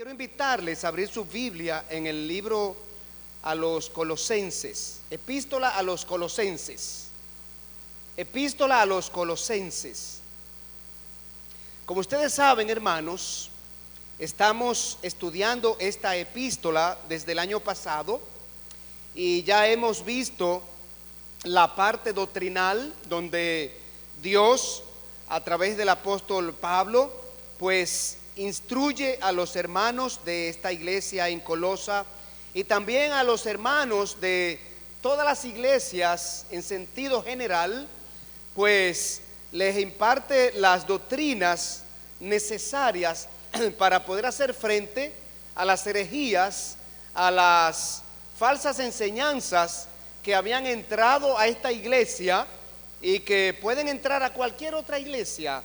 Quiero invitarles a abrir su Biblia en el libro a los Colosenses, epístola a los Colosenses, epístola a los Colosenses. Como ustedes saben, hermanos, estamos estudiando esta epístola desde el año pasado y ya hemos visto la parte doctrinal donde Dios, a través del apóstol Pablo, pues instruye a los hermanos de esta iglesia en Colosa y también a los hermanos de todas las iglesias en sentido general, pues les imparte las doctrinas necesarias para poder hacer frente a las herejías, a las falsas enseñanzas que habían entrado a esta iglesia y que pueden entrar a cualquier otra iglesia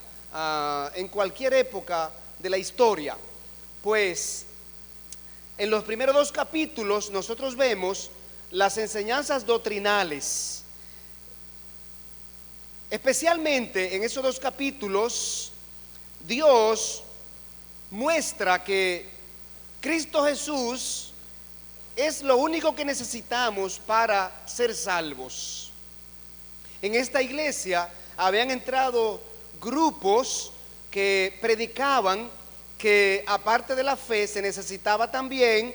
en cualquier época de la historia. Pues en los primeros dos capítulos nosotros vemos las enseñanzas doctrinales. Especialmente en esos dos capítulos, Dios muestra que Cristo Jesús es lo único que necesitamos para ser salvos. En esta iglesia habían entrado grupos que predicaban que aparte de la fe se necesitaba también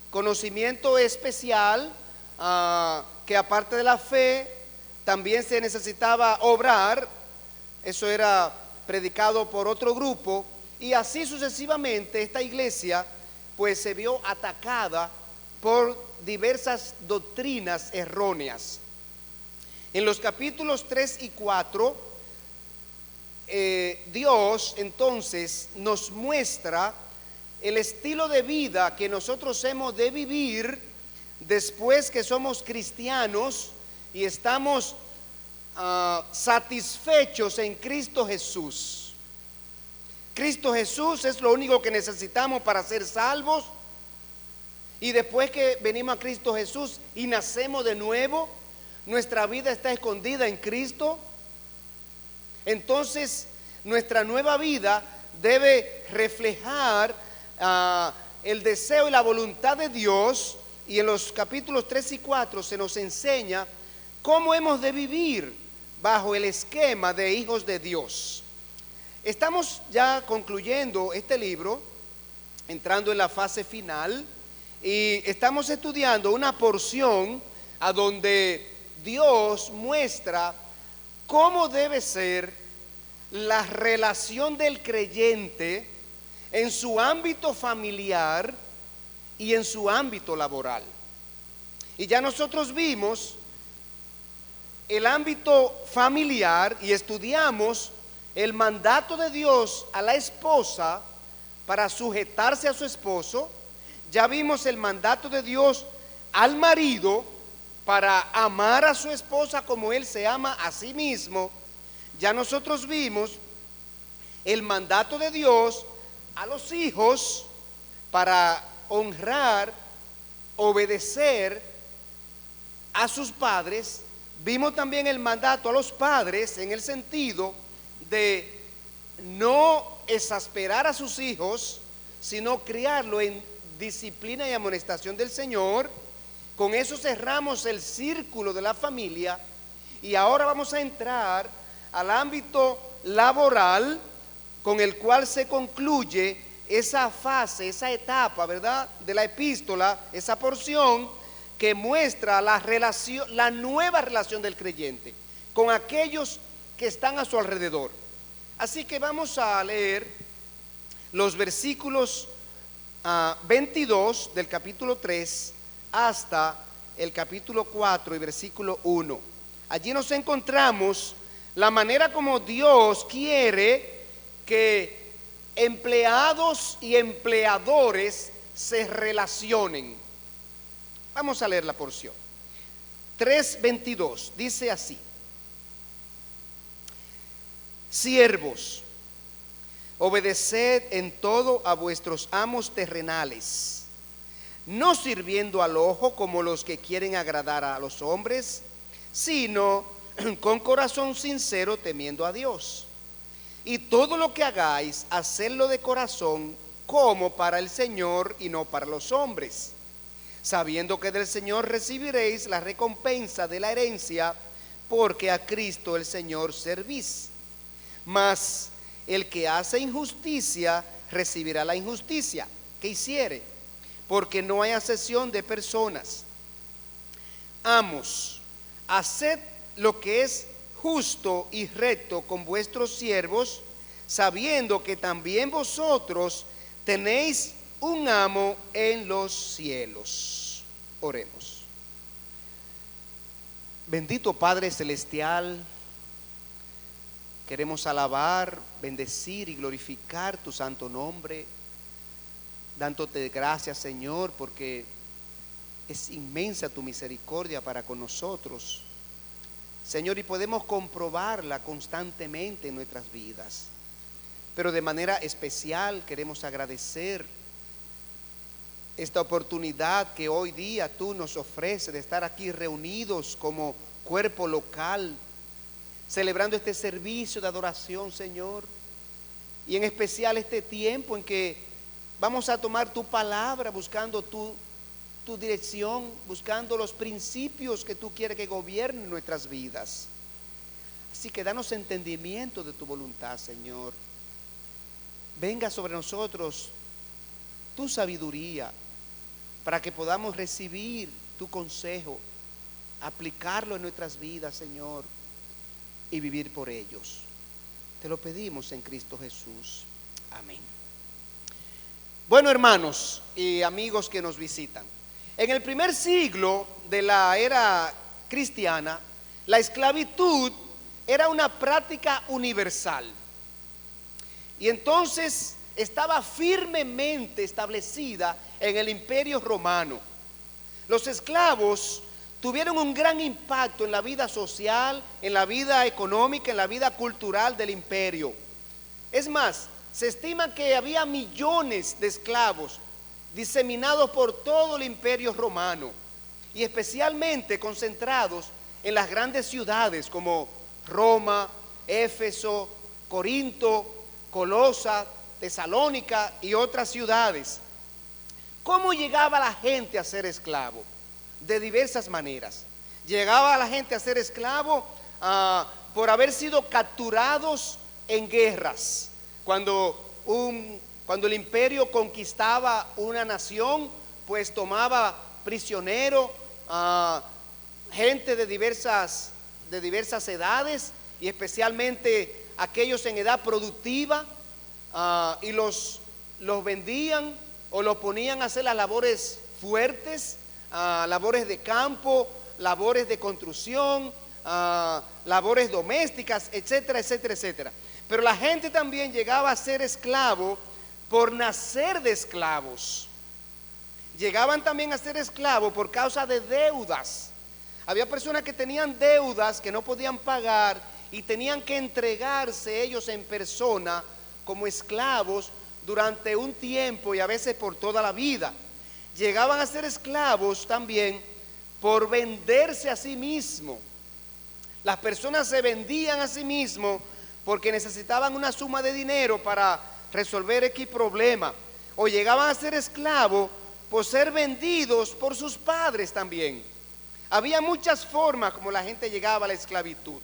conocimiento especial, que aparte de la fe también se necesitaba obrar. Eso era predicado por otro grupo, y así sucesivamente esta iglesia pues se vio atacada por diversas doctrinas erróneas. En los capítulos 3 y 4 Dios entonces nos muestra el estilo de vida que nosotros hemos de vivir después que somos cristianos y estamos satisfechos en Cristo Jesús. Cristo Jesús es lo único que necesitamos para ser salvos, y después que venimos a Cristo Jesús y nacemos de nuevo, nuestra vida está escondida en Cristo. Entonces nuestra nueva vida debe reflejar el deseo y la voluntad de Dios, y en los capítulos 3 y 4 se nos enseña cómo hemos de vivir bajo el esquema de hijos de Dios. Estamos ya concluyendo este libro, entrando en la fase final, y estamos estudiando una porción a donde Dios muestra cómo debe ser la relación del creyente en su ámbito familiar y en su ámbito laboral. Y ya nosotros vimos el ámbito familiar y estudiamos el mandato de Dios a la esposa para sujetarse a su esposo. Ya vimos el mandato de Dios al marido para amar a su esposa como él se ama a sí mismo. Ya nosotros vimos el mandato de Dios a los hijos para honrar, obedecer a sus padres. Vimos también el mandato a los padres en el sentido de no exasperar a sus hijos, sino criarlo en disciplina y amonestación del Señor. Con eso cerramos el círculo de la familia, y ahora vamos a entrar al ámbito laboral, con el cual se concluye esa fase, esa etapa, ¿verdad?, de la epístola, esa porción que muestra la relación, la nueva relación del creyente con aquellos que están a su alrededor. Así que vamos a leer los versículos 22 del capítulo 3 hasta el capítulo 4 y versículo 1. Allí nos encontramos la manera como Dios quiere que empleados y empleadores se relacionen. Vamos a leer la porción. 3:22 dice así: siervos, obedeced en todo a vuestros amos terrenales, no sirviendo al ojo como los que quieren agradar a los hombres, sino con corazón sincero, temiendo a Dios. Y todo lo que hagáis, hacedlo de corazón como para el Señor y no para los hombres, sabiendo que del Señor recibiréis la recompensa de la herencia, porque a Cristo el Señor servís. Mas el que hace injusticia recibirá la injusticia que hiciere, porque no hay acepción de personas. Amos, haced lo que es justo y recto con vuestros siervos, sabiendo que también vosotros tenéis un amo en los cielos. Oremos. Bendito Padre Celestial, queremos alabar, bendecir y glorificar tu santo nombre, dándote gracias, Señor, porque es inmensa tu misericordia para con nosotros, Señor, y podemos comprobarla constantemente en nuestras vidas. Pero de manera especial queremos agradecer esta oportunidad que hoy día tú nos ofreces de estar aquí reunidos como cuerpo local, celebrando este servicio de adoración, Señor, y en especial este tiempo en que vamos a tomar tu palabra buscando tu dirección, buscando los principios que tú quieres que gobiernen nuestras vidas. Así que danos entendimiento de tu voluntad, Señor. Venga sobre nosotros tu sabiduría para que podamos recibir tu consejo, aplicarlo en nuestras vidas, Señor, y vivir por ellos. Te lo pedimos en Cristo Jesús. Amén. Bueno, hermanos y amigos que nos visitan, en el primer siglo de la era cristiana, la esclavitud era una práctica universal. Y entonces estaba firmemente establecida en el Imperio Romano. Los esclavos tuvieron un gran impacto en la vida social, en la vida económica, en la vida cultural del imperio. Es más, se estima que había millones de esclavos diseminados por todo el Imperio Romano y especialmente concentrados en las grandes ciudades como Roma, Éfeso, Corinto, Colosa, Tesalónica y otras ciudades. ¿Cómo llegaba la gente a ser esclavo? De diversas maneras. Llegaba la gente a ser esclavo por haber sido capturados en guerras. Cuando el imperio conquistaba una nación, pues tomaba prisionero a gente de diversas edades y especialmente aquellos en edad productiva, y los vendían o los ponían a hacer las labores fuertes, labores de campo, labores de construcción, labores domésticas, etcétera, etcétera, etcétera. Pero la gente también llegaba a ser esclavo por nacer de esclavos. Llegaban también a ser esclavos por causa de deudas. Había personas que tenían deudas que no podían pagar y tenían que entregarse ellos en persona como esclavos durante un tiempo y a veces por toda la vida. Llegaban a ser esclavos también por venderse a sí mismo. Las personas se vendían a sí mismos porque necesitaban una suma de dinero para resolver X problema, o llegaban a ser esclavos por ser vendidos por sus padres también. Había muchas formas como la gente llegaba a la esclavitud.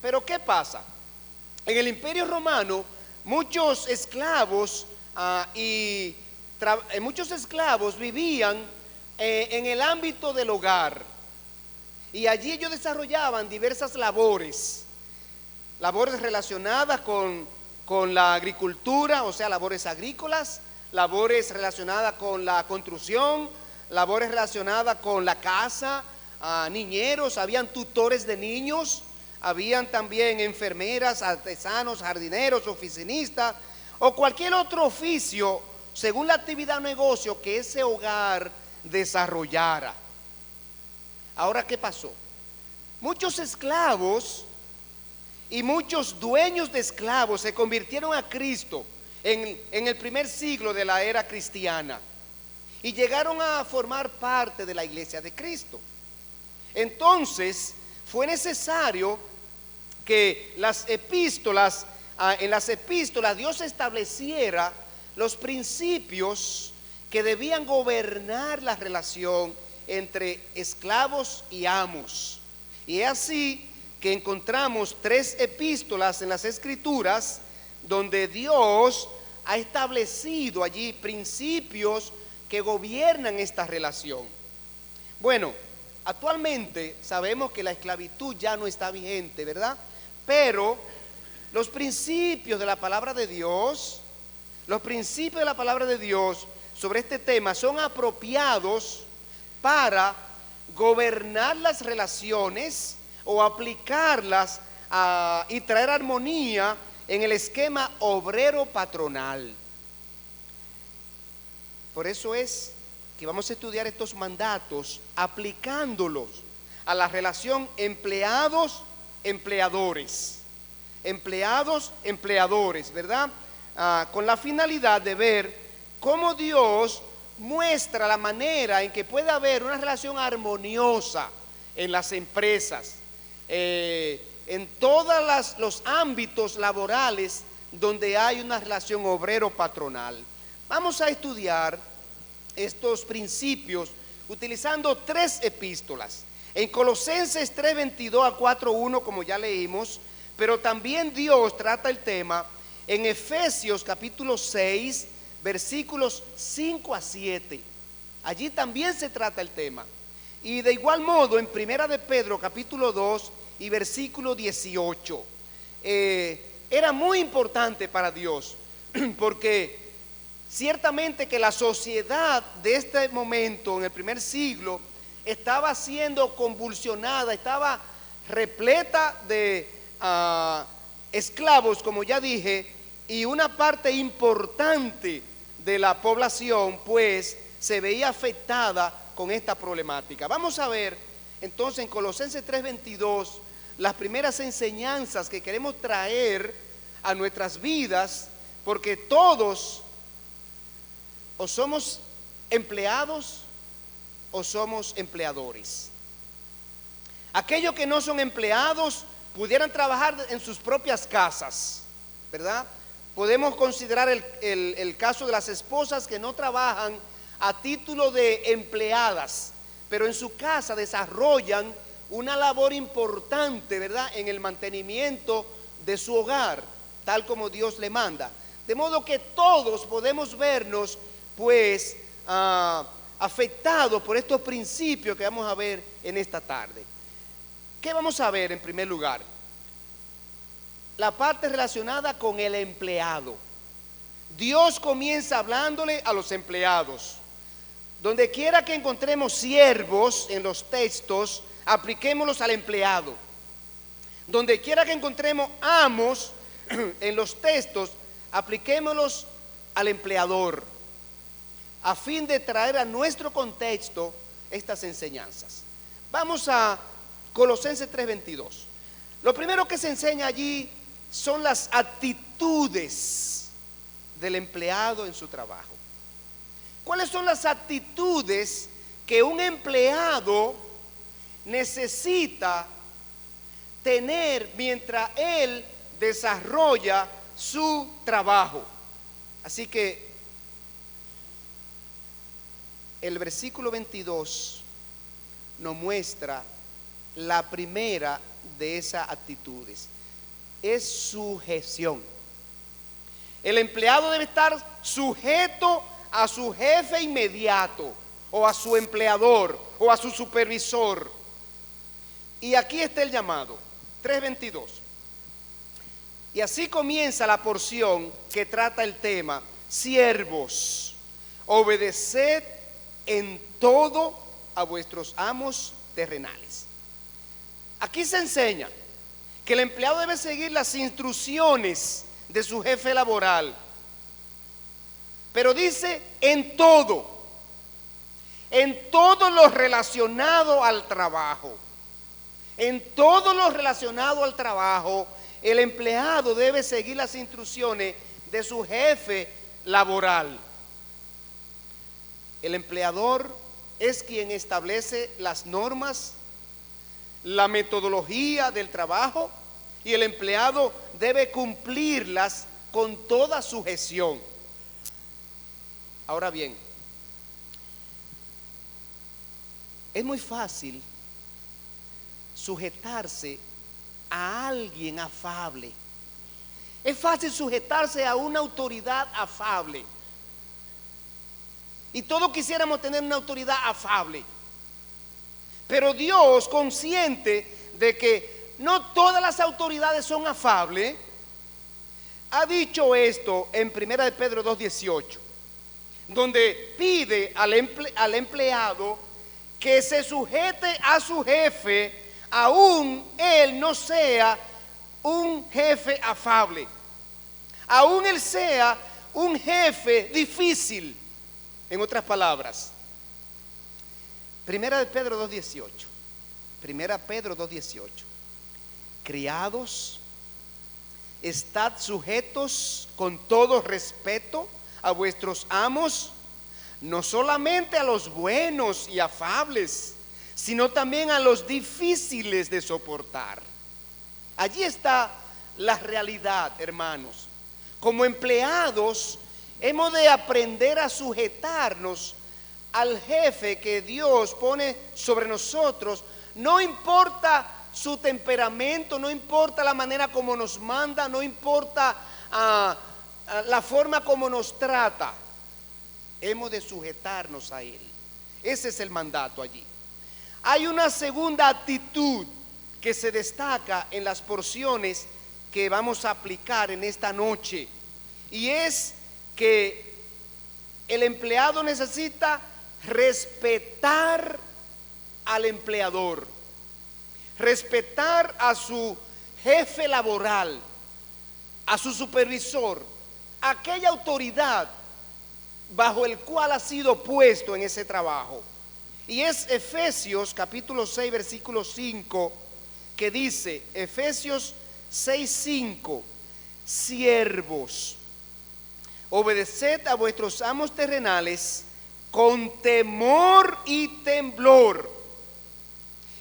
Pero ¿qué pasa? En el Imperio Romano muchos esclavos vivían en el ámbito del hogar, y allí ellos desarrollaban diversas labores relacionadas con la agricultura, o sea, labores agrícolas, labores relacionadas con la construcción, labores relacionadas con la casa, niñeros, habían tutores de niños, habían también enfermeras, artesanos, jardineros, oficinistas o cualquier otro oficio según la actividad o negocio que ese hogar desarrollara. Ahora, ¿qué pasó? Muchos esclavos y muchos dueños de esclavos se convirtieron a Cristo en el primer siglo de la era cristiana y llegaron a formar parte de la iglesia de Cristo. Entonces fue necesario que en las epístolas Dios estableciera los principios que debían gobernar la relación entre esclavos y amos. Y es así que encontramos 3 epístolas en las Escrituras donde Dios ha establecido allí principios que gobiernan esta relación. Bueno, actualmente sabemos que la esclavitud ya no está vigente, ¿verdad? Pero los principios de la palabra de Dios, sobre este tema son apropiados para gobernar las relaciones o aplicarlas y traer armonía en el esquema obrero patronal. Por eso es que vamos a estudiar estos mandatos aplicándolos a la relación empleados-empleadores. Empleados-empleadores, ¿verdad? Con la finalidad de ver cómo Dios muestra la manera en que puede haber una relación armoniosa en las empresas, en todos los ámbitos laborales donde hay una relación obrero-patronal. Vamos a estudiar estos principios utilizando 3 epístolas. En Colosenses 3:22 a 4:1, como ya leímos, pero también Dios trata el tema en Efesios capítulo 6, versículos 5 a 7. Allí también se trata el tema. Y de igual modo en Primera de Pedro capítulo 2 y versículo 18. Era muy importante para Dios porque ciertamente que la sociedad de este momento, en el primer siglo, estaba siendo convulsionada, estaba repleta de esclavos, como ya dije, y una parte importante de la población pues se veía afectada con esta problemática. Vamos a ver entonces en Colosenses 3:22 las primeras enseñanzas que queremos traer a nuestras vidas, porque todos o somos empleados o somos empleadores. Aquellos que no son empleados pudieran trabajar en sus propias casas, ¿verdad? Podemos considerar el caso de las esposas que no trabajan a título de empleadas, pero en su casa desarrollan una labor importante, ¿verdad?, en el mantenimiento de su hogar, tal como Dios le manda. De modo que todos podemos vernos pues afectados por estos principios que vamos a ver en esta tarde. ¿Qué vamos a ver en primer lugar? La parte relacionada con el empleado. Dios comienza hablándole a los empleados. Donde quiera que encontremos siervos en los textos, apliquémoslos al empleado. Donde quiera que encontremos amos en los textos, apliquémoslos al empleador, a fin de traer a nuestro contexto estas enseñanzas. Vamos a Colosenses 3:22. Lo primero que se enseña allí son las actitudes del empleado en su trabajo. ¿Cuáles son las actitudes que un empleado necesita tener mientras él desarrolla su trabajo? Así que el versículo 22 nos muestra la primera de esas actitudes. Es sujeción. El empleado debe estar sujeto a su jefe inmediato, o a su empleador, o a su supervisor. Y aquí está el llamado, 3:22. Y así comienza la porción que trata el tema: siervos, obedeced en todo a vuestros amos terrenales. Aquí se enseña que el empleado debe seguir las instrucciones de su jefe laboral, pero dice en todo lo relacionado al trabajo. En todo lo relacionado al trabajo, el empleado debe seguir las instrucciones de su jefe laboral. El empleador es quien establece las normas, la metodología del trabajo, y el empleado debe cumplirlas con toda sujeción. Ahora bien, es muy fácil sujetarse a alguien afable. Es fácil sujetarse a una autoridad afable. Y todos quisiéramos tener una autoridad afable. Pero Dios, consciente de que no todas las autoridades son afables, ha dicho esto en 1 de Pedro 2:18, donde pide al empleado que se sujete a su jefe, aún él no sea un jefe afable, aún él sea un jefe difícil. En otras palabras, 1 de Pedro 2:18, 1 Pedro 2:18, criados, estad sujetos con todo respeto a vuestros amos, no solamente a los buenos y afables, sino también a los difíciles de soportar. Allí está la realidad, hermanos. Como empleados, hemos de aprender a sujetarnos al jefe que Dios pone sobre nosotros. No importa su temperamento, no importa la manera como nos manda, no importa la forma como nos trata. Hemos de sujetarnos a Él. Ese es el mandato allí. Hay una segunda actitud que se destaca en las porciones que vamos a aplicar en esta noche, y es que el empleado necesita respetar al empleador, respetar a su jefe laboral, a su supervisor, aquella autoridad bajo el cual ha sido puesto en ese trabajo. Y es Efesios capítulo 6 versículo 5, que dice, Efesios 6:5, siervos, obedeced a vuestros amos terrenales con temor y temblor.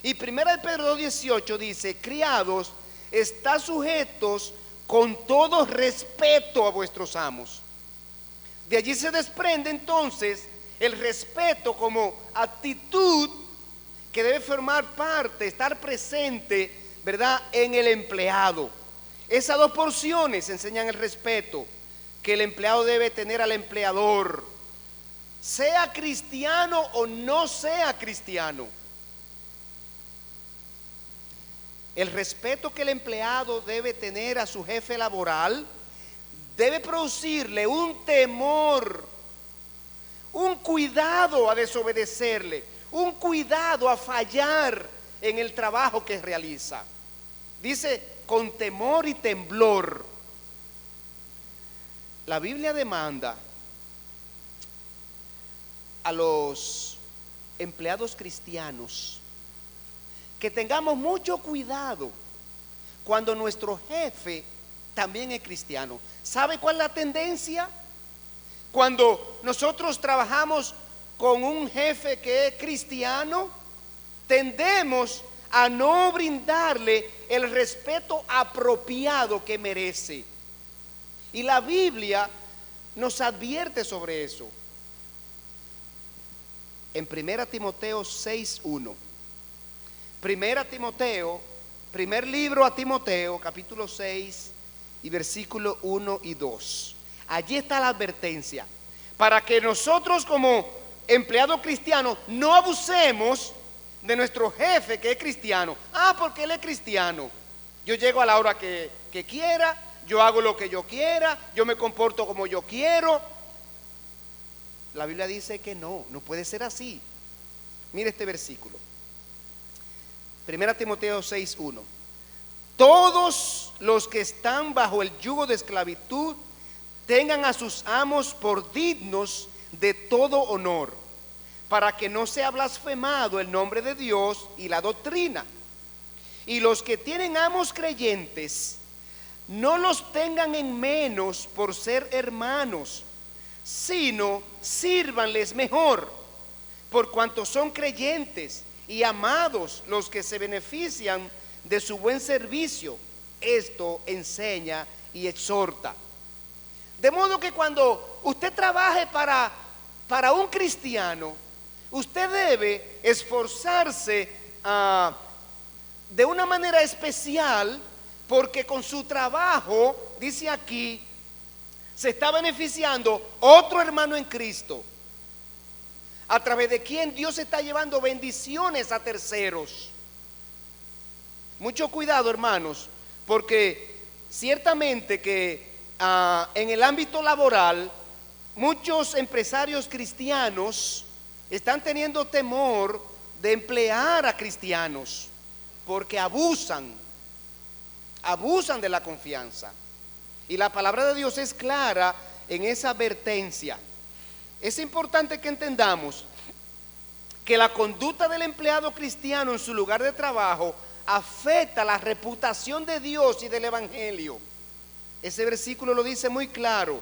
Y 1 de Pedro 2:18 dice, criados, estad sujetos con todo respeto a vuestros amos. De allí se desprende entonces el respeto como actitud que debe formar parte, estar presente, ¿verdad?, en el empleado. Esas dos porciones enseñan el respeto que el empleado debe tener al empleador, sea cristiano o no sea cristiano. El respeto que el empleado debe tener a su jefe laboral debe producirle un temor, un cuidado a desobedecerle, un cuidado a fallar en el trabajo que realiza. Dice, con temor y temblor. La Biblia demanda a los empleados cristianos que tengamos mucho cuidado cuando nuestro jefe también es cristiano. ¿Sabe cuál es la tendencia? Cuando nosotros trabajamos con un jefe que es cristiano, tendemos a no brindarle el respeto apropiado que merece. Y la Biblia nos advierte sobre eso. En 1 Timoteo 6:1. 1 Timoteo, primer libro a Timoteo, capítulo 6 y versículo 1 y 2. Allí está la advertencia, para que nosotros como empleados cristianos no abusemos de nuestro jefe que es cristiano. Porque él es cristiano, yo llego a la hora que quiera, yo hago lo que yo quiera, yo me comporto como yo quiero. La Biblia dice que no puede ser así. Mire este versículo, 1 Timoteo 6:1. Todos los que están bajo el yugo de esclavitud tengan a sus amos por dignos de todo honor, para que no sea blasfemado el nombre de Dios y la doctrina. Y los que tienen amos creyentes, no los tengan en menos por ser hermanos, sino sírvanles mejor, por cuanto son creyentes y amados los que se benefician de su buen servicio. Esto enseña y exhorta. De modo que cuando usted trabaje para para un cristiano, usted debe esforzarse de una manera especial, porque con su trabajo, dice aquí, se está beneficiando otro hermano en Cristo, a través de quien Dios está llevando bendiciones a terceros. Mucho cuidado, hermanos, porque ciertamente que en el ámbito laboral muchos empresarios cristianos están teniendo temor de emplear a cristianos, porque abusan de la confianza. Y la palabra de Dios es clara en esa advertencia. Es importante que entendamos que la conducta del empleado cristiano en su lugar de trabajo afecta la reputación de Dios y del Evangelio. Ese versículo lo dice muy claro.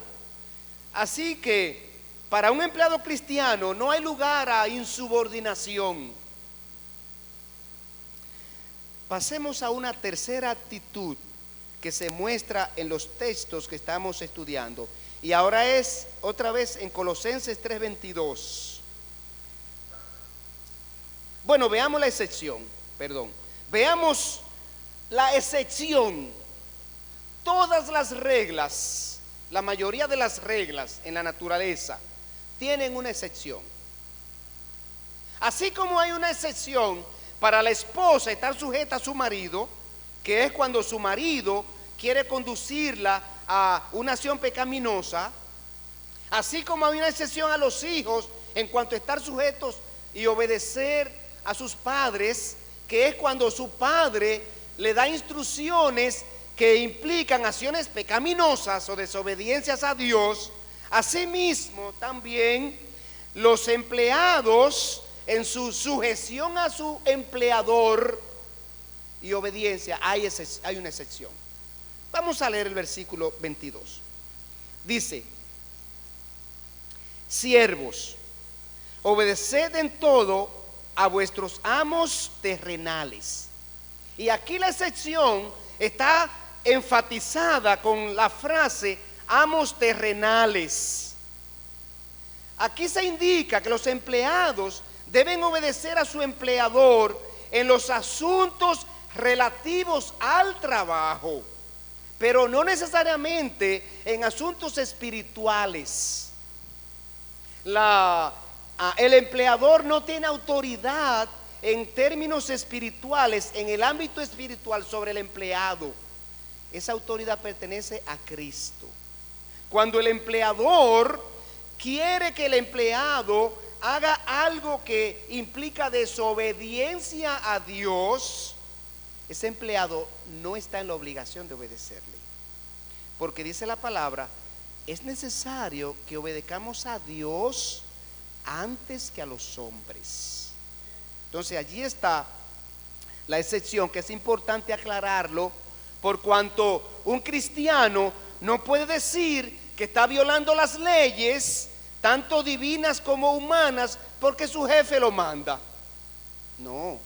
Así que para un empleado cristiano no hay lugar a insubordinación. Pasemos a una tercera actitud que se muestra en los textos que estamos estudiando. Y ahora es otra vez en Colosenses 3:22. Bueno, veamos la excepción, Veamos la excepción. Todas las reglas, la mayoría de las reglas en la naturaleza tienen una excepción. Así como hay una excepción para la esposa estar sujeta a su marido, que es cuando su marido quiere conducirla a una acción pecaminosa, así como hay una excepción a los hijos en cuanto a estar sujetos y obedecer a sus padres, que es cuando su padre le da instrucciones que implican acciones pecaminosas o desobediencias a Dios. Asimismo también los empleados, en su sujeción a su empleador y obediencia, hay una excepción. Vamos a leer el versículo 22. Dice: siervos, obedeced en todo a vuestros amos terrenales. Y aquí la excepción está enfatizada con la frase amos terrenales. Aquí se indica que los empleados deben obedecer a su empleador en los asuntos relativos al trabajo, pero no necesariamente en asuntos espirituales. El empleador no tiene autoridad en términos espirituales, en el ámbito espiritual, sobre el empleado. Esa autoridad pertenece a Cristo. Cuando el empleador quiere que el empleado haga algo que implica desobediencia a Dios, ese empleado no está en la obligación de obedecerle, porque dice la palabra: es necesario que obedezcamos a Dios antes que a los hombres. Entonces allí está la excepción, que es importante aclararlo, por cuanto un cristiano no puede decir que está violando las leyes, tanto divinas como humanas, porque su jefe lo manda. No,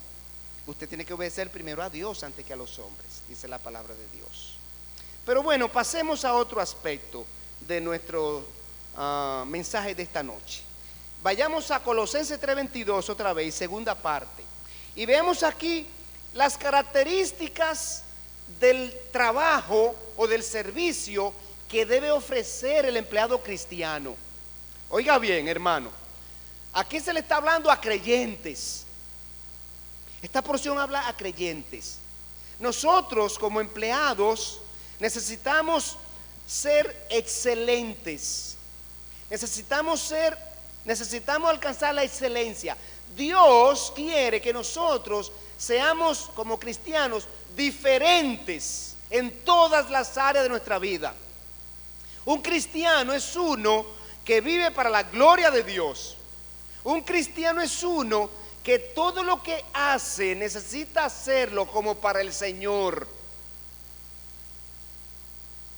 usted tiene que obedecer primero a Dios antes que a los hombres, dice la palabra de Dios. Pero bueno, pasemos a otro aspecto de nuestro mensaje de esta noche. Vayamos a Colosenses 3:22 otra vez, segunda parte, y veamos aquí las características del trabajo o del servicio que debe ofrecer el empleado cristiano. Oiga bien, hermano, aquí se le está hablando a creyentes. Esta porción habla a creyentes. Nosotros como empleados necesitamos ser excelentes. Necesitamos alcanzar la excelencia. Dios quiere que nosotros seamos como cristianos diferentes en todas las áreas de nuestra vida. Un cristiano es uno que vive para la gloria de Dios. Un cristiano es uno que todo lo que hace necesita hacerlo como para el Señor,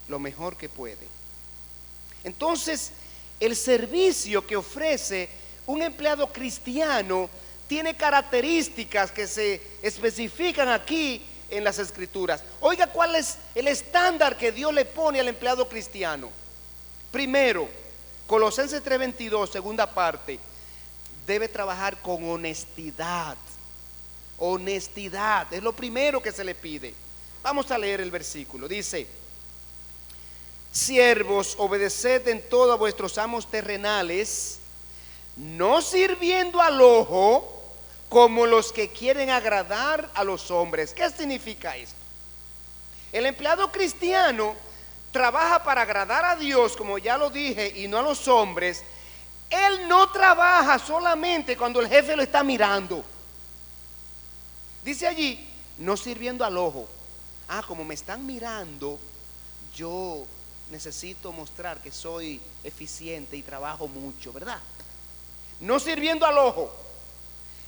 lo mejor que puede. Entonces, el servicio que ofrece un empleado cristiano tiene características que se especifican aquí en las Escrituras. Oiga, ¿cuál es el estándar que Dios le pone al empleado cristiano? Primero, Colosenses 3:22, segunda parte, debe trabajar con honestidad. Honestidad es lo primero que se le pide. Vamos a leer el versículo. Dice: siervos, obedeced en todo a vuestros amos terrenales, no sirviendo al ojo como los que quieren agradar a los hombres. ¿Qué significa esto? El empleado cristiano trabaja para agradar a Dios, como ya lo dije, y no a los hombres. Él no trabaja solamente cuando el jefe lo está mirando. Dice allí, no sirviendo al ojo. Como me están mirando, yo necesito mostrar que soy eficiente y trabajo mucho, ¿verdad? No sirviendo al ojo.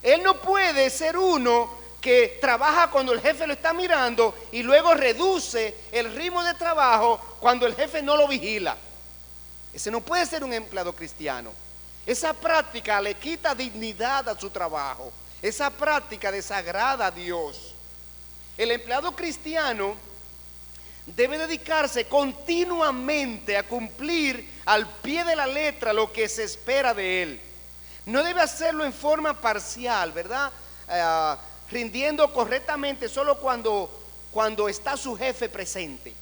Él no puede ser uno que trabaja cuando el jefe lo está mirando y luego reduce el ritmo de trabajo cuando el jefe no lo vigila. Ese no puede ser un empleado cristiano. Esa práctica le quita dignidad a su trabajo. Esa práctica desagrada a Dios. El empleado cristiano debe dedicarse continuamente a cumplir al pie de la letra lo que se espera de él. No debe hacerlo en forma parcial, ¿verdad? Rindiendo correctamente solo cuando está su jefe presente,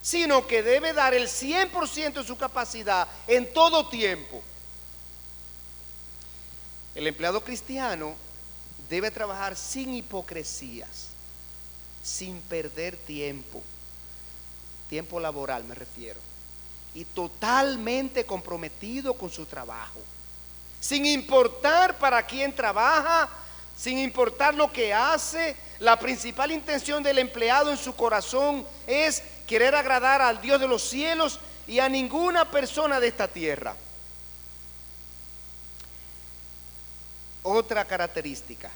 sino que debe dar el 100% de su capacidad en todo tiempo. El empleado cristiano debe trabajar sin hipocresías, sin perder tiempo laboral me refiero, y totalmente comprometido con su trabajo, sin importar para quién trabaja, sin importar lo que hace. La principal intención del empleado en su corazón es querer agradar al Dios de los cielos y a ninguna persona de esta tierra. Otra característica: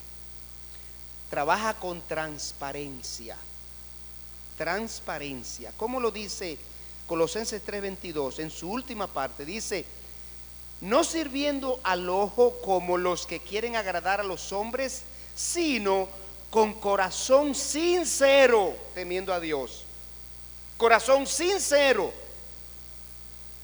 trabaja con transparencia. Transparencia. ¿Cómo lo dice Colosenses 3:22? En su última parte dice: no sirviendo al ojo como los que quieren agradar a los hombres, sino con corazón sincero, temiendo a Dios. Corazón sincero.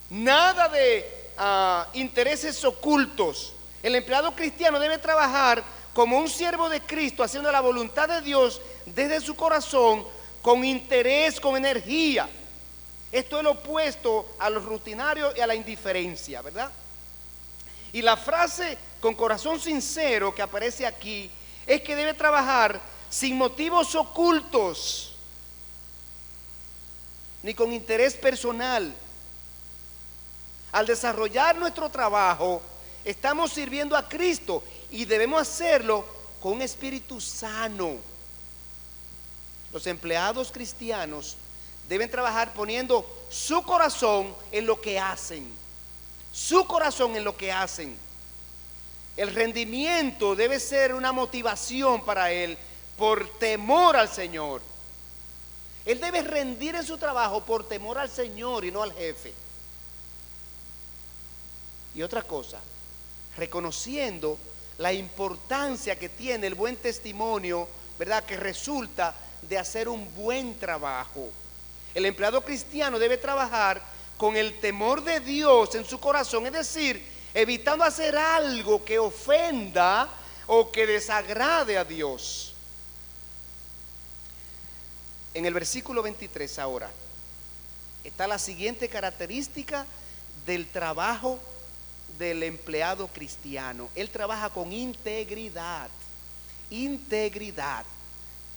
Nada de intereses ocultos. El empleado cristiano debe trabajar como un siervo de Cristo, haciendo la voluntad de Dios desde su corazón, con interés, con energía. Esto es lo opuesto a lo rutinario y a la indiferencia, ¿verdad? Y la frase con corazón sincero que aparece aquí es que debe trabajar sin motivos ocultos, ni con interés personal. Al desarrollar nuestro trabajo, estamos sirviendo a Cristo y debemos hacerlo con un espíritu sano. Los empleados cristianos deben trabajar poniendo su corazón en lo que hacen. Su corazón en lo que hacen. El rendimiento debe ser una motivación para él por temor al Señor. Él debe rendir en su trabajo por temor al Señor y no al jefe. Y otra cosa, reconociendo la importancia que tiene el buen testimonio, ¿verdad?, que resulta de hacer un buen trabajo. El empleado cristiano debe trabajar con el temor de Dios en su corazón, es decir, evitando hacer algo que ofenda o que desagrade a Dios. En el versículo 23 ahora está la siguiente característica del trabajo del empleado cristiano. Él trabaja con integridad. Integridad.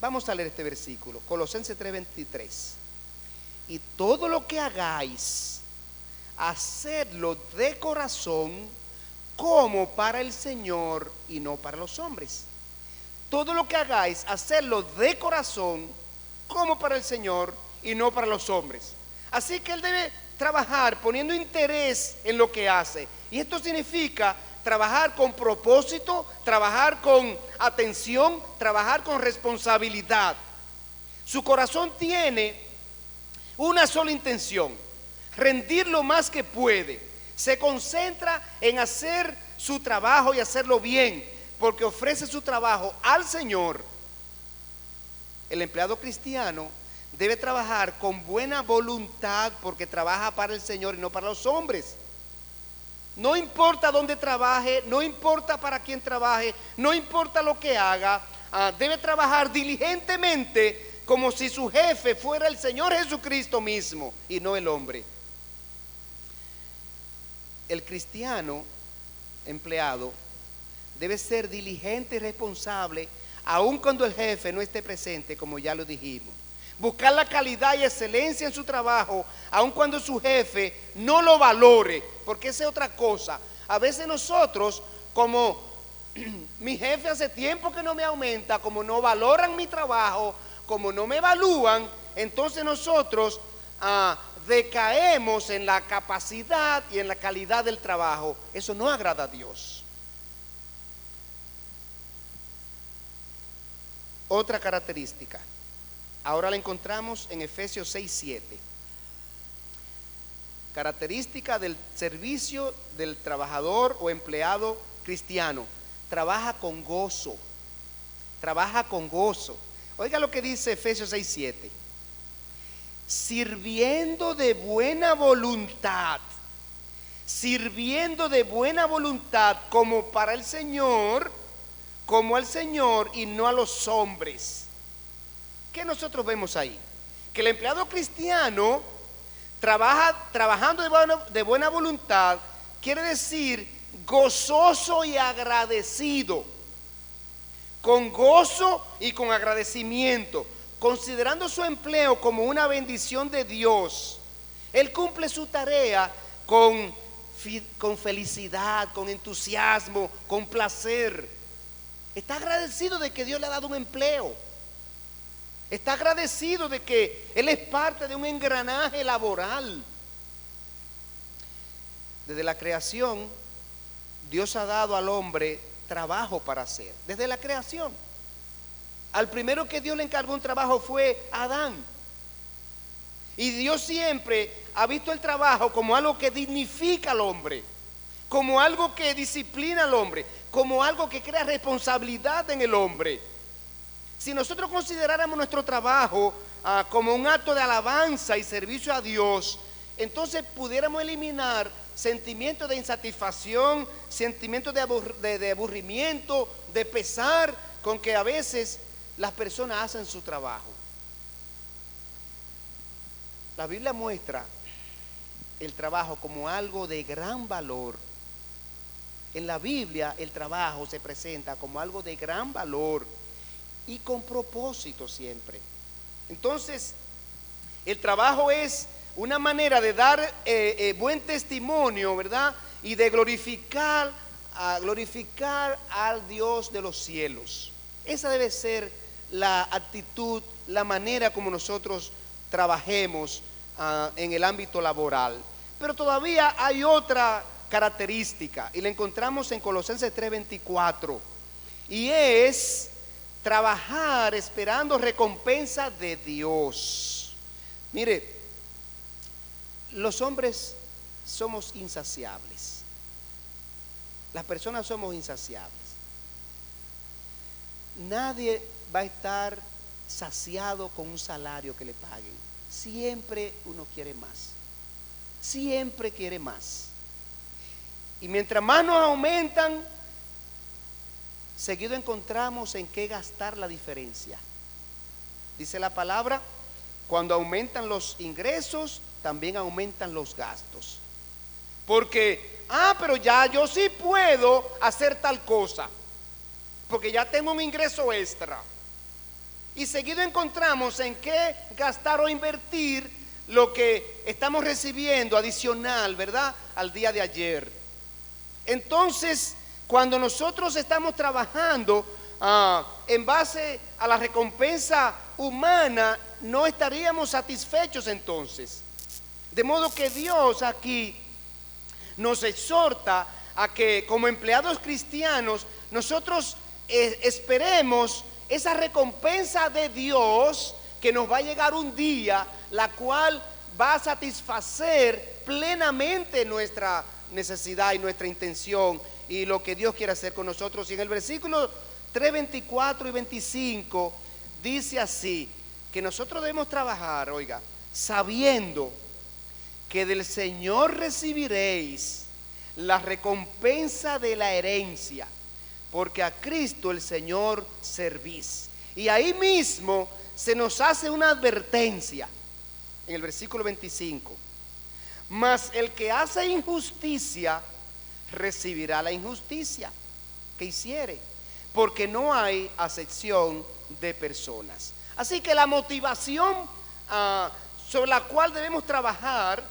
Vamos a leer este versículo, Colosenses 3:23. Y todo lo que hagáis, hacedlo de corazón, como para el Señor y no para los hombres. Todo lo que hagáis, hacedlo de corazón, como para el Señor y no para los hombres. Así que él debe trabajar poniendo interés en lo que hace. Y esto significa trabajar con propósito, trabajar con atención, trabajar con responsabilidad. Su corazón tiene una sola intención: rendir lo más que puede. Se concentra en hacer su trabajo y hacerlo bien, porque ofrece su trabajo al Señor. El empleado cristiano debe trabajar con buena voluntad, porque trabaja para el Señor y no para los hombres. No importa dónde trabaje, no importa para quién trabaje, no importa lo que haga, debe trabajar diligentemente como si su jefe fuera el Señor Jesucristo mismo y no el hombre. El cristiano empleado debe ser diligente y responsable aun cuando el jefe no esté presente, como ya lo dijimos. Buscar la calidad y excelencia en su trabajo, aun cuando su jefe no lo valore, porque esa es otra cosa. A veces nosotros, como mi jefe hace tiempo que no me aumenta, como no valoran mi trabajo, como no me evalúan, entonces nosotros decaemos en la capacidad y en la calidad del trabajo. Eso no agrada a Dios. Otra característica, ahora la encontramos en Efesios 6:7. Característica del servicio del trabajador o empleado cristiano: trabaja con gozo. Trabaja con gozo. Oiga lo que dice Efesios 6:7. Sirviendo de buena voluntad. Sirviendo de buena voluntad como para el Señor, como al Señor y no a los hombres. ¿Qué nosotros vemos ahí? Que el empleado cristiano trabajando de buena voluntad, quiere decir gozoso y agradecido, con gozo y con agradecimiento, considerando su empleo como una bendición de Dios. Él cumple su tarea con felicidad, con entusiasmo, con placer. Está agradecido de que Dios le ha dado un empleo. Está agradecido de que él es parte de un engranaje laboral. Desde la creación, Dios ha dado al hombre trabajo para hacer. Desde la creación. Al primero que Dios le encargó un trabajo fue Adán. Y Dios siempre ha visto el trabajo como algo que dignifica al hombre, como algo que disciplina al hombre, como algo que crea responsabilidad en el hombre. Si nosotros consideráramos nuestro trabajo como un acto de alabanza y servicio a Dios, entonces pudiéramos eliminar sentimientos de insatisfacción, sentimientos de aburrimiento, de pesar con que a veces las personas hacen su trabajo. La Biblia muestra el trabajo como algo de gran valor. En la Biblia el trabajo se presenta como algo de gran valor y con propósito siempre. Entonces, el trabajo es una manera de dar buen testimonio, ¿verdad? Y de glorificar al Dios de los cielos. Esa debe ser la actitud, la manera como nosotros trabajemos en el ámbito laboral. Pero todavía hay otra característica y la encontramos en Colosenses 3:24, y es trabajar esperando recompensa de Dios. Mire, los hombres somos insaciables. Las personas somos insaciables. Nadie va a estar saciado con un salario que le paguen. Siempre uno quiere más. Siempre quiere más. Y mientras más nos aumentan, seguido encontramos en qué gastar la diferencia. Dice la palabra, cuando aumentan los ingresos, también aumentan los gastos. Porque, pero ya yo sí puedo hacer tal cosa, porque ya tengo un ingreso extra. Y seguido encontramos en qué gastar o invertir lo que estamos recibiendo adicional, ¿verdad?, al día de ayer. Entonces, cuando nosotros estamos trabajando en base a la recompensa humana, no estaríamos satisfechos entonces. De modo que Dios aquí nos exhorta a que como empleados cristianos nosotros esperemos esa recompensa de Dios que nos va a llegar un día, la cual va a satisfacer plenamente nuestra necesidad y nuestra intención y lo que Dios quiere hacer con nosotros. Y en el versículo 3, 24 y 25 dice así, que nosotros debemos trabajar, oiga, sabiendo que del Señor recibiréis la recompensa de la herencia, porque a Cristo el Señor servís. Y ahí mismo se nos hace una advertencia en el versículo 25. Mas el que hace injusticia recibirá la injusticia que hiciere, porque no hay acepción de personas. Así que la motivación sobre la cual debemos trabajar,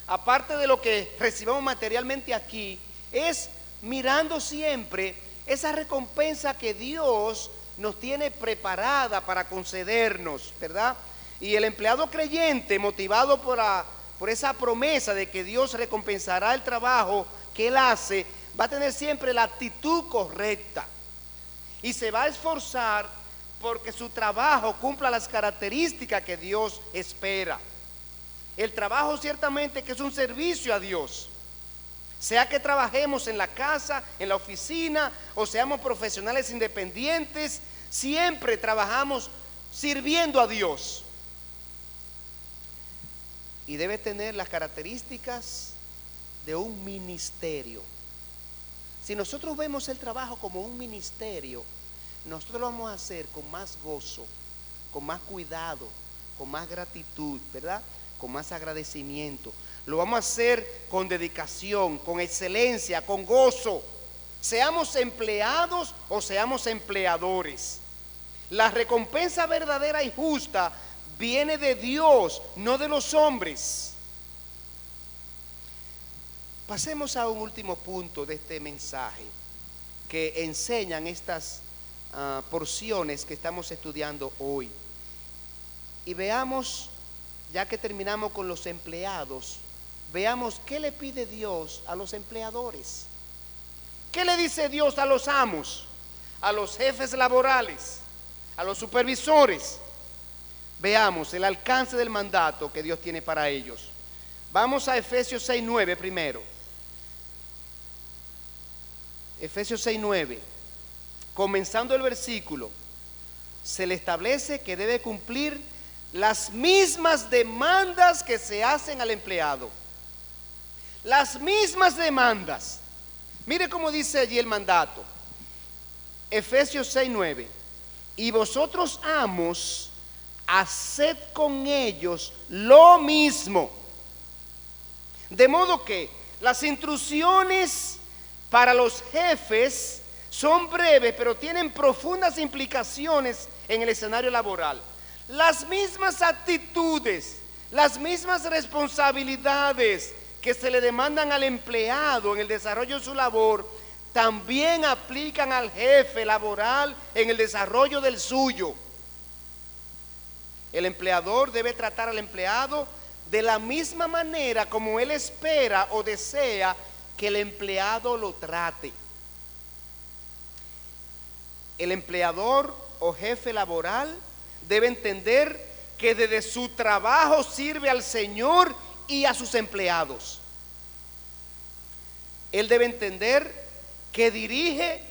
aparte de lo que recibamos materialmente aquí, es mirando siempre esa recompensa que Dios nos tiene preparada para concedernos, ¿verdad? Y el empleado creyente, motivado por esa promesa de que Dios recompensará el trabajo que él hace, va a tener siempre la actitud correcta y se va a esforzar porque su trabajo cumpla las características que Dios espera. El trabajo ciertamente que es un servicio a Dios, sea que trabajemos en la casa, en la oficina, o seamos profesionales independientes, siempre trabajamos sirviendo a Dios. Y debe tener las características de un ministerio. Si nosotros vemos el trabajo como un ministerio, nosotros lo vamos a hacer con más gozo, con más cuidado, con más gratitud, ¿verdad? Con más agradecimiento. Lo vamos a hacer con dedicación, con excelencia, con gozo. Seamos empleados o seamos empleadores. La recompensa verdadera y justa viene de Dios, no de los hombres. Pasemos a un último punto de este mensaje que enseñan estas porciones que estamos estudiando hoy. Y veamos, ya que terminamos con los empleados, veamos qué le pide Dios a los empleadores. ¿Qué le dice Dios a los amos, a los jefes laborales, a los supervisores? Veamos el alcance del mandato que Dios tiene para ellos. Vamos a Efesios 6:9 primero. Efesios 6:9, comenzando el versículo, se le establece que debe cumplir las mismas demandas que se hacen al empleado. Las mismas demandas. Mire cómo dice allí el mandato. Efesios 6:9. Y vosotros, amos, haced con ellos lo mismo. De modo que las instrucciones para los jefes son breves, pero tienen profundas implicaciones en el escenario laboral. Las mismas actitudes, las mismas responsabilidades que se le demandan al empleado en el desarrollo de su labor, también aplican al jefe laboral en el desarrollo del suyo. El empleador debe tratar al empleado de la misma manera como él espera o desea que el empleado lo trate. El empleador o jefe laboral debe entender que desde su trabajo sirve al Señor y a sus empleados. Él debe entender que dirige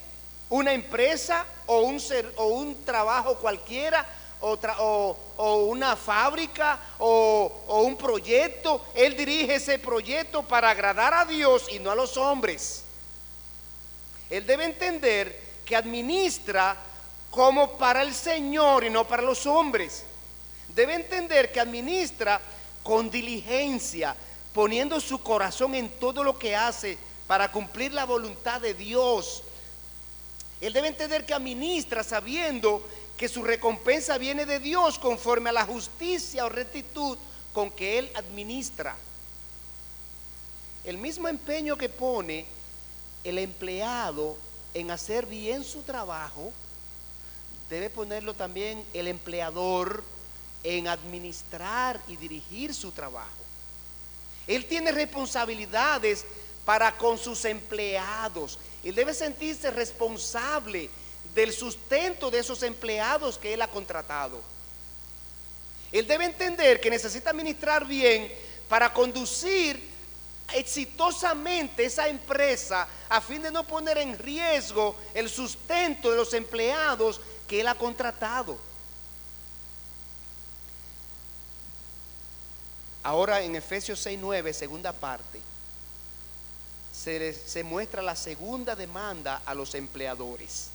una empresa o un trabajo cualquiera, o una fábrica o un proyecto. Él dirige ese proyecto para agradar a Dios y no a los hombres. Él debe entender que administra como para el Señor y no para los hombres. Debe entender que administra con diligencia, poniendo su corazón en todo lo que hace para cumplir la voluntad de Dios. Él debe entender que administra sabiendo que su recompensa viene de Dios conforme a la justicia o rectitud con que él administra. El mismo empeño que pone el empleado en hacer bien su trabajo, debe ponerlo también el empleador en administrar y dirigir su trabajo. Él tiene responsabilidades para con sus empleados. Él debe sentirse responsable del sustento de esos empleados que él ha contratado. Él debe entender que necesita administrar bien para conducir exitosamente esa empresa a fin de no poner en riesgo el sustento de los empleados que él ha contratado. Ahora en Efesios 6:9, segunda parte, se muestra la segunda demanda a los empleadores.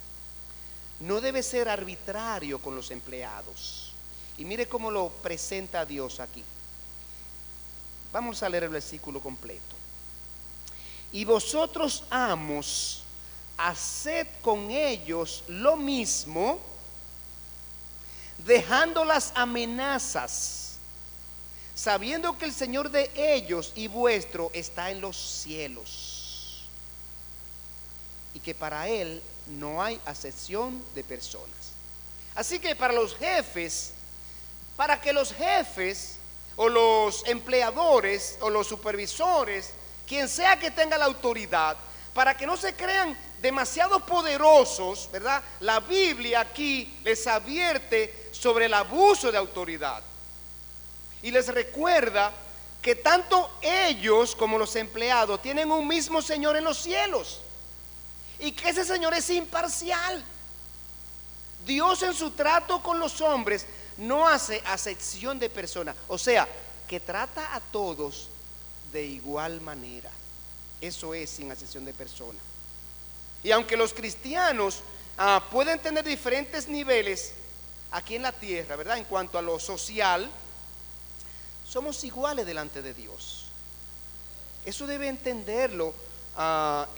No debe ser arbitrario con los empleados. Y mire cómo lo presenta Dios aquí. Vamos a leer el versículo completo. Y vosotros, amos, haced con ellos lo mismo, dejando las amenazas, sabiendo que el Señor de ellos y vuestro está en los cielos, y que para Él no hay acepción de personas. Así que para los jefes, para que los jefes o los empleadores o los supervisores, quien sea que tenga la autoridad, para que no se crean demasiado poderosos, ¿verdad? La Biblia aquí les advierte sobre el abuso de autoridad y les recuerda que tanto ellos como los empleados tienen un mismo Señor en los cielos y que ese Señor es imparcial. Dios en su trato con los hombres no hace acepción de personas, o sea, que trata a todos de igual manera. Eso es sin acepción de personas. Y aunque los cristianos pueden tener diferentes niveles aquí en la tierra, ¿verdad? En cuanto a lo social, somos iguales delante de Dios. Eso debe entenderlo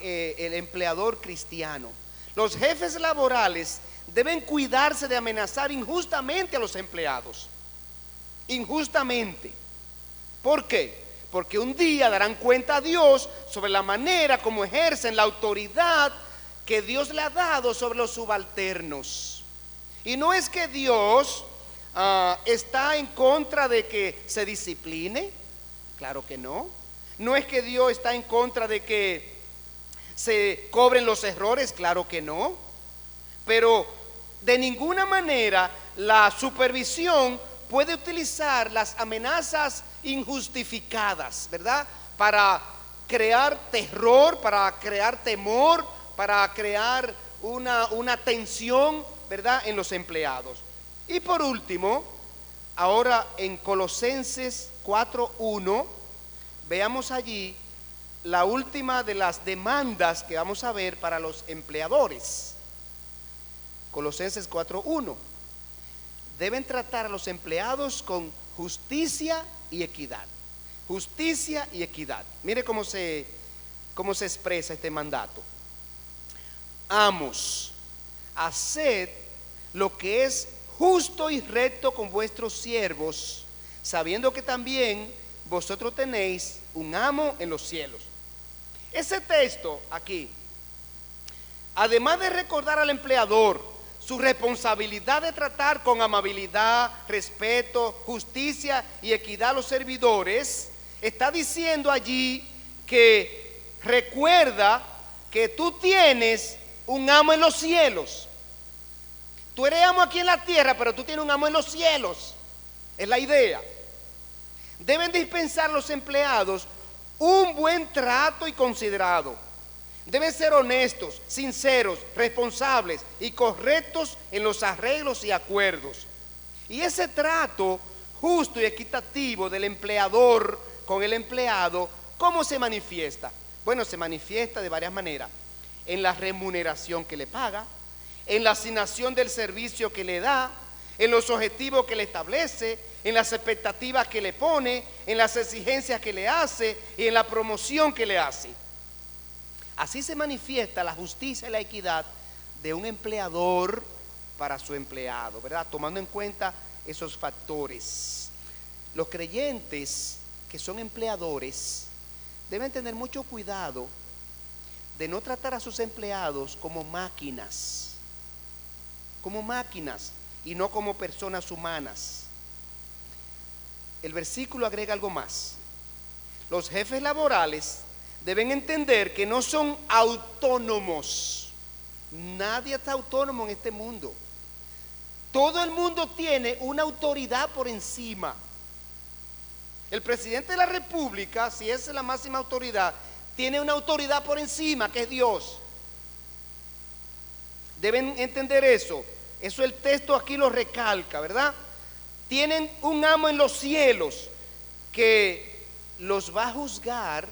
el empleador cristiano. Los jefes laborales deben cuidarse de amenazar injustamente a los empleados. Injustamente. ¿Por qué? Porque un día darán cuenta a Dios sobre la manera como ejercen la autoridad que Dios le ha dado sobre los subalternos. Y no es que Dios está en contra de que se discipline, claro que no. No es que Dios está en contra de que se cobren los errores, claro que no. Pero de ninguna manera la supervisión puede utilizar las amenazas injustificadas, ¿verdad? Para crear terror, para crear temor, para crear una tensión, ¿verdad?, en los empleados. Y por último, ahora en Colosenses 4:1, veamos allí la última de las demandas que vamos a ver para los empleadores. Colosenses 4:1. Deben tratar a los empleados con justicia y equidad. Justicia y equidad. Mire cómo se expresa este mandato. Amos, haced lo que es justo y recto con vuestros siervos, sabiendo que también vosotros tenéis un amo en los cielos. Ese texto aquí, además de recordar al empleador su responsabilidad de tratar con amabilidad, respeto, justicia y equidad a los servidores, está diciendo allí que recuerda que tú tienes un amo en los cielos. Tú eres amo aquí en la tierra, pero tú tienes un amo en los cielos. Es la idea. Deben dispensar los empleados un buen trato y considerado. Deben ser honestos, sinceros, responsables y correctos en los arreglos y acuerdos. Y ese trato justo y equitativo del empleador con el empleado, ¿cómo se manifiesta? Bueno, se manifiesta de varias maneras. En la remuneración que le paga, en la asignación del servicio que le da, en los objetivos que le establece, en las expectativas que le pone, en las exigencias que le hace y en la promoción que le hace. Así se manifiesta la justicia y la equidad de un empleador para su empleado, ¿verdad? Tomando en cuenta esos factores. Los creyentes que son empleadores deben tener mucho cuidado de no tratar a sus empleados como máquinas y no como personas humanas. El versículo agrega algo más. Los jefes laborales deben entender que no son autónomos. Nadie está autónomo en este mundo. Todo el mundo tiene una autoridad por encima. El presidente de la República, si es la máxima autoridad, tiene una autoridad por encima, que es Dios. Deben entender eso. Eso el texto aquí lo recalca, ¿verdad? Tienen un amo en los cielos que los va a juzgar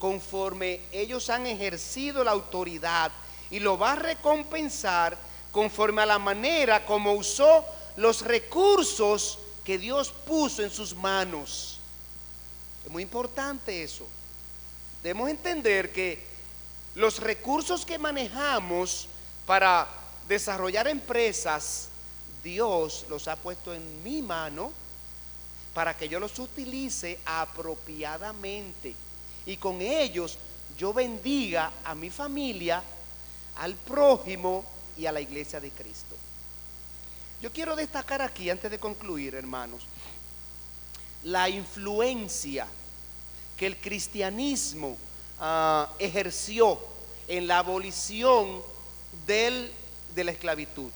conforme ellos han ejercido la autoridad y lo va a recompensar conforme a la manera como usó los recursos que Dios puso en sus manos. Es muy importante eso. Debemos entender que los recursos que manejamos para desarrollar empresas, Dios los ha puesto en mi mano para que yo los utilice apropiadamente y con ellos yo bendiga a mi familia, al prójimo y a la iglesia de Cristo. Yo quiero destacar aquí, antes de concluir, hermanos, la influencia que el cristianismo ejerció en la abolición de la esclavitud.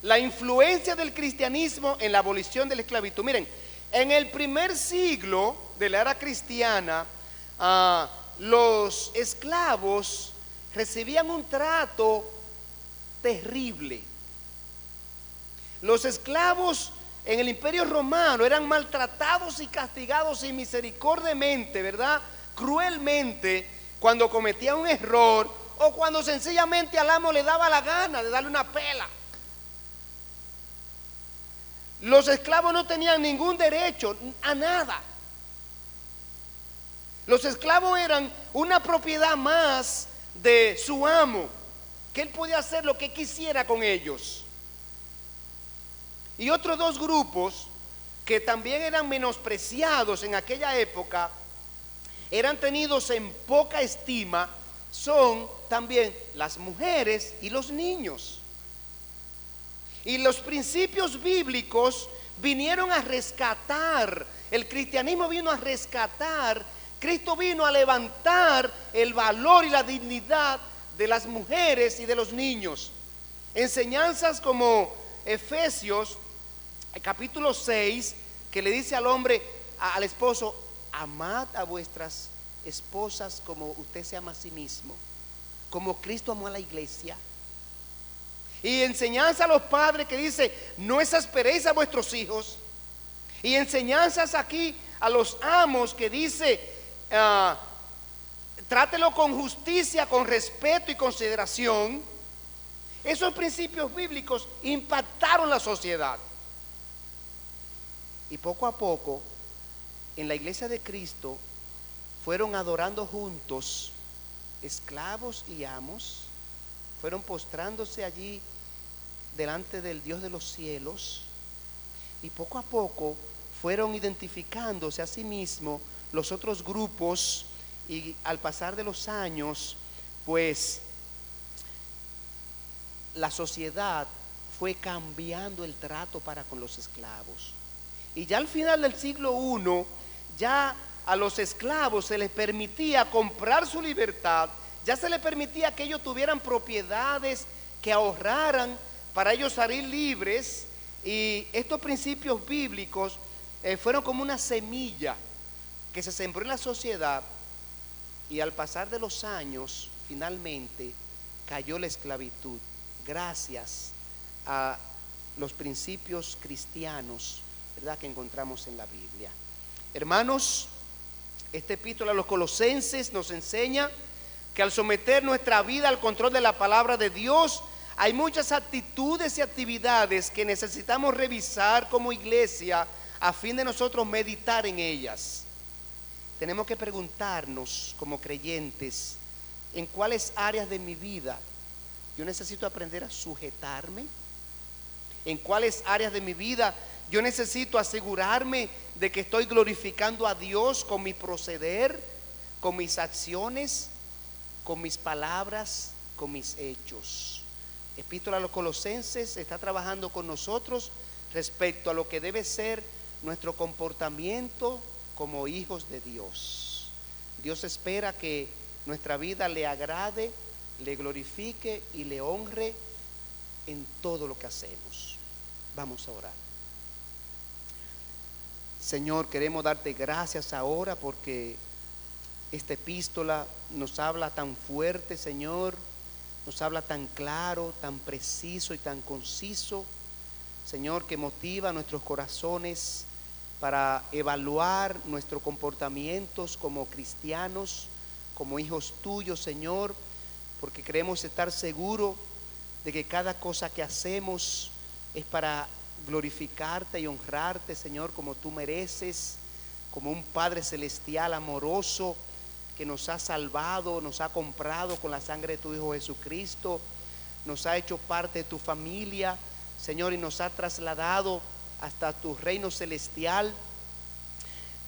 La influencia del cristianismo en la abolición de la esclavitud. Miren, en el primer siglo de la era cristiana, los esclavos recibían un trato terrible. Los esclavos en el Imperio Romano eran maltratados y castigados inmisericordiamente, ¿verdad? Cruelmente, cuando cometían un error o cuando sencillamente al amo le daba la gana de darle una pela. Los esclavos no tenían ningún derecho a nada. Los esclavos eran una propiedad más de su amo, que él podía hacer lo que quisiera con ellos. Y otros dos grupos que también eran menospreciados en aquella época, eran tenidos en poca estima, son también las mujeres y los niños. Y los principios bíblicos vinieron a rescatar, el cristianismo vino a rescatar, Cristo vino a levantar el valor y la dignidad de las mujeres y de los niños. Enseñanzas como Efesios capítulo 6, que le dice al hombre, al esposo: amad a vuestras esposas como usted se ama a sí mismo, como Cristo amó a la iglesia. Y enseñanza a los padres que dice: no exasperéis a vuestros hijos. Y enseñanzas aquí a los amos que dice: trátelo con justicia, con respeto y consideración. Esos principios bíblicos impactaron la sociedad. Y poco a poco, en la iglesia de Cristo, fueron adorando juntos, esclavos y amos, fueron postrándose allí delante del Dios de los cielos, y poco a poco fueron identificándose a sí mismos los otros grupos, y al pasar de los años, pues la sociedad fue cambiando el trato para con los esclavos. Y ya al final del siglo I, ya a los esclavos se les permitía comprar su libertad, ya se les permitía que ellos tuvieran propiedades, que ahorraran para ellos salir libres. Y estos principios bíblicos fueron como una semilla que se sembró en la sociedad, y al pasar de los años, finalmente cayó la esclavitud, gracias a los principios cristianos, ¿verdad?, que encontramos en la Biblia. Hermanos, esta epístola a los Colosenses nos enseña que al someter nuestra vida al control de la palabra de Dios, hay muchas actitudes y actividades que necesitamos revisar como iglesia a fin de nosotros meditar en ellas. Tenemos que preguntarnos como creyentes, ¿en cuáles áreas de mi vida yo necesito aprender a sujetarme? ¿En cuáles áreas de mi vida yo necesito asegurarme de que estoy glorificando a Dios con mi proceder, con mis acciones, con mis palabras, con mis hechos? Epístola a los Colosenses está trabajando con nosotros respecto a lo que debe ser nuestro comportamiento como hijos de Dios. Dios espera que nuestra vida le agrade, le glorifique y le honre en todo lo que hacemos. Vamos a orar. Señor, queremos darte gracias ahora porque esta epístola nos habla tan fuerte, Señor, nos habla tan claro, tan preciso y tan conciso, Señor, que motiva nuestros corazones para evaluar nuestros comportamientos como cristianos, como hijos tuyos, Señor, porque queremos estar seguros de que cada cosa que hacemos es para glorificarte y honrarte, Señor, como tú mereces, como un Padre celestial amoroso que nos ha salvado, nos ha comprado con la sangre de tu Hijo Jesucristo, nos ha hecho parte de tu familia, Señor, y nos ha trasladado hasta tu reino celestial,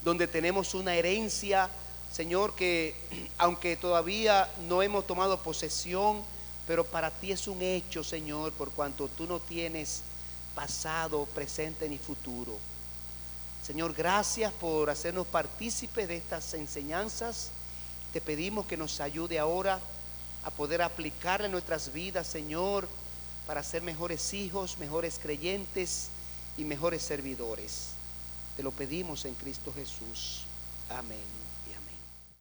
donde tenemos una herencia, Señor, que aunque todavía no hemos tomado posesión, pero para ti es un hecho, Señor, por cuanto tú no tienes pasado, presente ni futuro. Señor, gracias por hacernos partícipes de estas enseñanzas. Te pedimos que nos ayude ahora a poder aplicarle en nuestras vidas, Señor, para ser mejores hijos, mejores creyentes y mejores servidores. Te lo pedimos en Cristo Jesús. Amén.